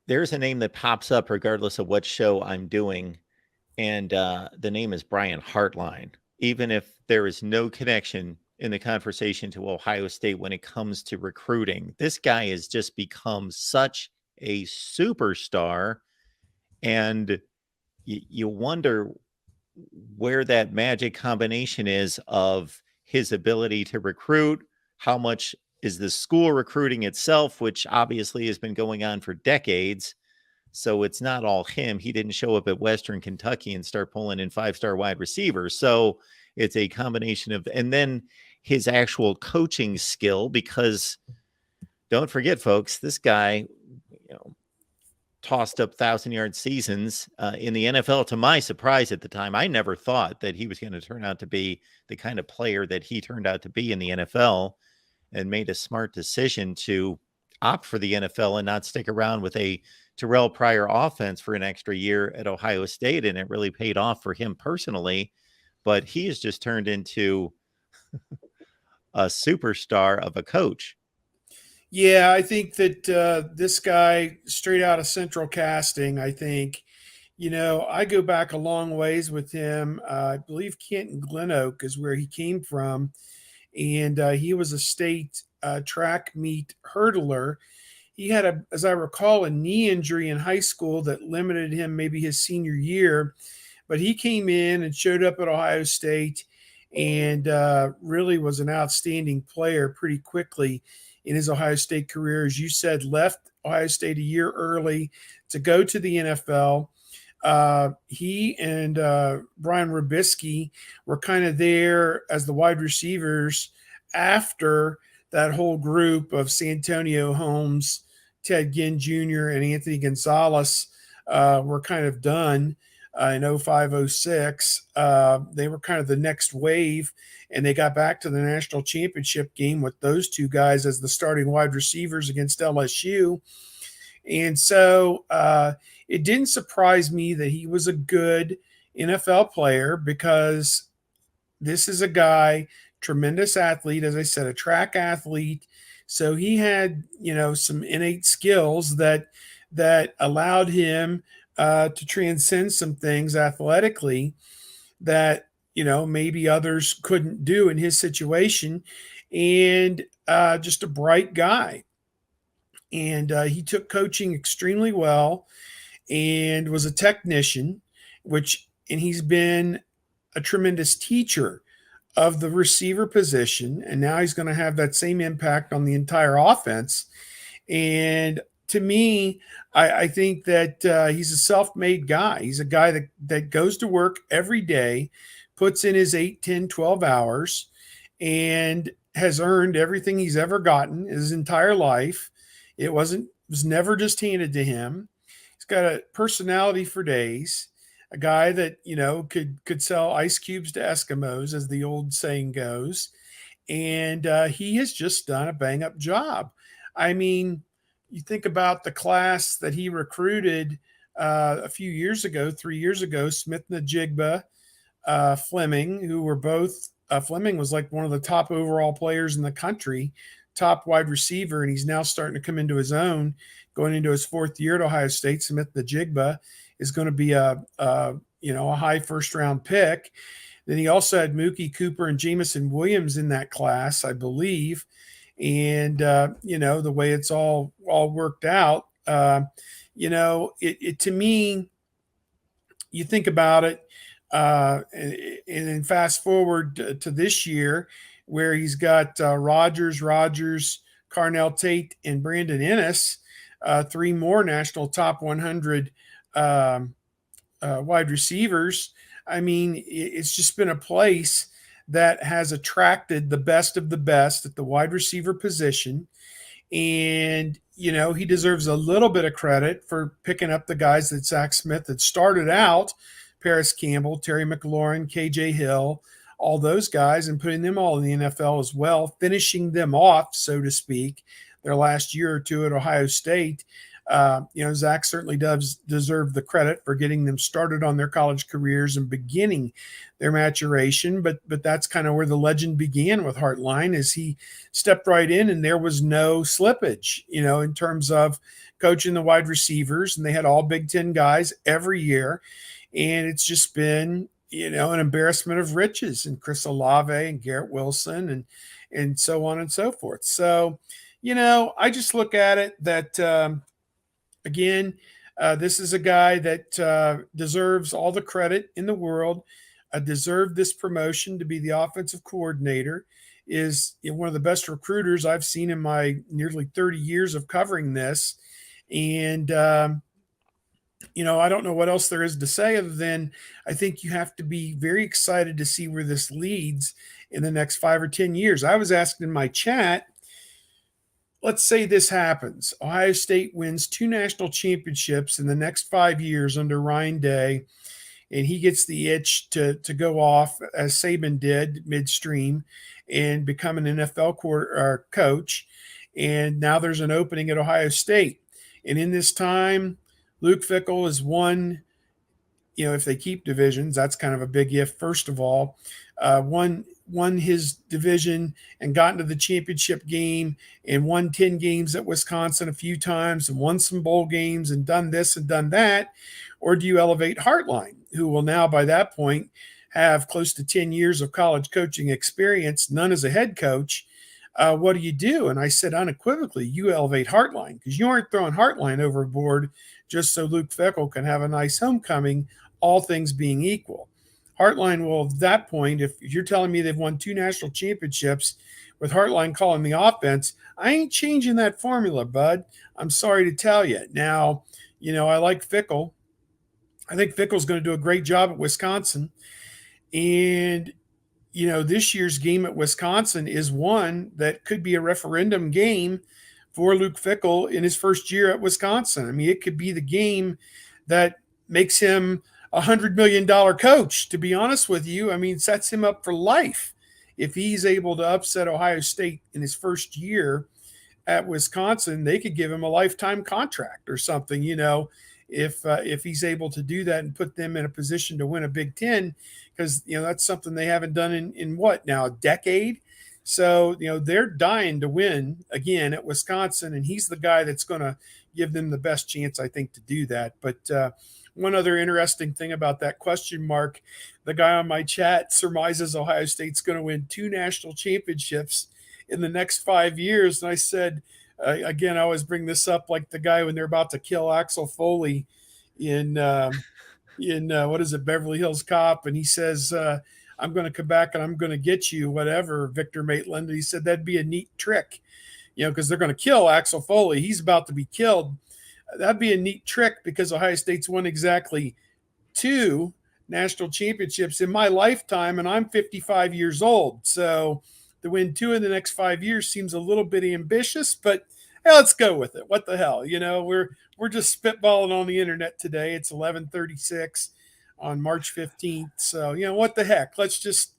there's a name that pops up regardless of what show I'm doing, and the name is Brian Hartline. Even if there is no connection in the conversation to Ohio State when it comes to recruiting, this guy has just become such a superstar, and you wonder where that magic combination is of his ability to recruit, how much is the school recruiting itself, which obviously has been going on for decades. So it's not all him. He didn't show up at Western Kentucky and start pulling in five-star wide receivers. So it's a combination of, and then his actual coaching skill, because don't forget, folks, this guy, you know, tossed up 1,000-yard seasons in the NFL. To my surprise at the time, I never thought that he was going to turn out to be the kind of player that he turned out to be in the NFL, and made a smart decision to opt for the NFL and not stick around with a Terrell Pryor offense for an extra year at Ohio State. And it really paid off for him personally. But he has just turned into a superstar of a coach. Yeah, I think that this guy, straight out of Central Casting, I think, I go back a long ways with him. I believe Canton Glen Oak is where he came from. And he was a state track meet hurdler. He had, as I recall, a knee injury in high school that limited him maybe his senior year. But he came in and showed up at Ohio State and really was an outstanding player pretty quickly in his Ohio State career. As you said, left Ohio State a year early to go to the NFL. He and Brian Robisky were kind of there as the wide receivers after that whole group of Santonio Holmes, Ted Ginn Jr., and Anthony Gonzalez were kind of done in 05, 06. They were kind of the next wave, and they got back to the national championship game with those two guys as the starting wide receivers against LSU. And so it didn't surprise me that he was a good NFL player, because this is a guy, tremendous athlete, as I said, a track athlete. So he had, some innate skills that allowed him to transcend some things athletically that, maybe others couldn't do in his situation. And just a bright guy. And he took coaching extremely well and was a technician, and he's been a tremendous teacher of the receiver position. And now he's going to have that same impact on the entire offense. And to me, I think that he's a self-made guy. He's a guy that goes to work every day, puts in his 8, 10, 12 hours, and has earned everything he's ever gotten his entire life. It was never just handed to him. He's got a personality for days. A guy that could sell ice cubes to Eskimos, as the old saying goes, and he has just done a bang up job. I mean, you think about the class that he recruited a few years ago, 3 years ago, Smith Najigba, Fleming, who were both. Fleming was like one of the top overall players in the country, top wide receiver, and he's now starting to come into his own, going into his fourth year at Ohio State. Smith Najigba is going to be a high first round pick. Then he also had Mookie Cooper and Jamison Williams in that class, I believe. And the way it's all worked out, it to me, you think about it, and then fast forward to this year, where he's got Rogers, Carnell Tate, and Brandon Ennis, three more national top 100 wide receivers. I mean, it's just been a place that has attracted the best of the best at the wide receiver position. And, he deserves a little bit of credit for picking up the guys that Zach Smith had started out, Paris Campbell, Terry McLaurin, KJ Hill, all those guys, and putting them all in the NFL as well, finishing them off, so to speak, their last year or two at Ohio State. Zach certainly does deserve the credit for getting them started on their college careers and beginning their maturation. But that's kind of where the legend began with Hartline, as he stepped right in and there was no slippage, in terms of coaching the wide receivers, and they had all Big Ten guys every year, and it's just been an embarrassment of riches, and Chris Olave and Garrett Wilson and so on and so forth. So, I just look at it that again, this is a guy that deserves all the credit in the world. Deserved this promotion to be the offensive coordinator. Is one of the best recruiters I've seen in my nearly 30 years of covering this. And I don't know what else there is to say other than I think you have to be very excited to see where this leads in the next 5 or 10 years. I was asking in my chat, let's say this happens. Ohio State wins 2 national championships in the next 5 years under Ryan Day, and he gets the itch to go off as Saban did midstream and become an NFL coach. And now there's an opening at Ohio State. And in this time, Luke Fickell has won, if they keep divisions, that's kind of a big if, first of all, won his division and gotten to the championship game and won 10 games at Wisconsin a few times and won some bowl games and done this and done that? Or do you elevate Hartline, who will now by that point have close to 10 years of college coaching experience, none as a head coach? What do you do? And I said unequivocally, you elevate Hartline, because you aren't throwing Hartline overboard just so Luke Fickell can have a nice homecoming, all things being equal. Hartline will, at that point, if you're telling me they've won 2 national championships with Hartline calling the offense, I ain't changing that formula, bud. I'm sorry to tell you. Now, I like Fickell. I think Fickell's going to do a great job at Wisconsin. And this year's game at Wisconsin is one that could be a referendum game for Luke Fickell in his first year at Wisconsin. I mean, it could be the game that makes him $100 million coach, to be honest with you. I mean, sets him up for life if he's able to upset Ohio State in his first year at Wisconsin. They could give him a lifetime contract or something, if he's able to do that and put them in a position to win a Big Ten, because that's something they haven't done in what now, a decade. So they're dying to win again at Wisconsin, and he's the guy that's going to give them the best chance, I think, to do that. But one other interesting thing about that question mark, the guy on my chat surmises Ohio State's going to win 2 national championships in the next 5 years. And I said, again, I always bring this up like the guy when they're about to kill Axel Foley in what is it, Beverly Hills Cop, and he says, I'm going to come back and I'm going to get you, whatever, Victor Maitland. He said that'd be a neat trick, because they're going to kill Axel Foley. He's about to be killed. That'd be a neat trick because Ohio State's won exactly 2 national championships in my lifetime, and I'm 55 years old. So to win 2 in the next 5 years seems a little bit ambitious, but hey, let's go with it. What the hell? We're just spitballing on the internet today. It's 11:36 on March 15th. So, what the heck? Let's just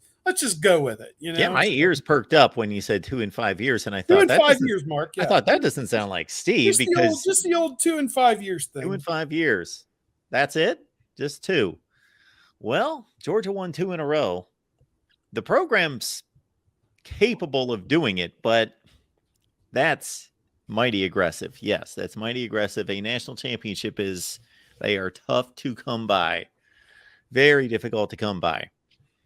go with it. Yeah, my ears perked up when you said 2 in 5 years, and I 2 thought in that 5 years, Mark. Yeah. I thought that doesn't sound like Steve, because just the old 2 in 5 years thing. 2 in 5 years. That's it? Just 2. Well, Georgia won 2 in a row. The program's capable of doing it, but that's mighty aggressive. Yes, that's mighty aggressive. A national championship they are tough to come by. Very difficult to come by.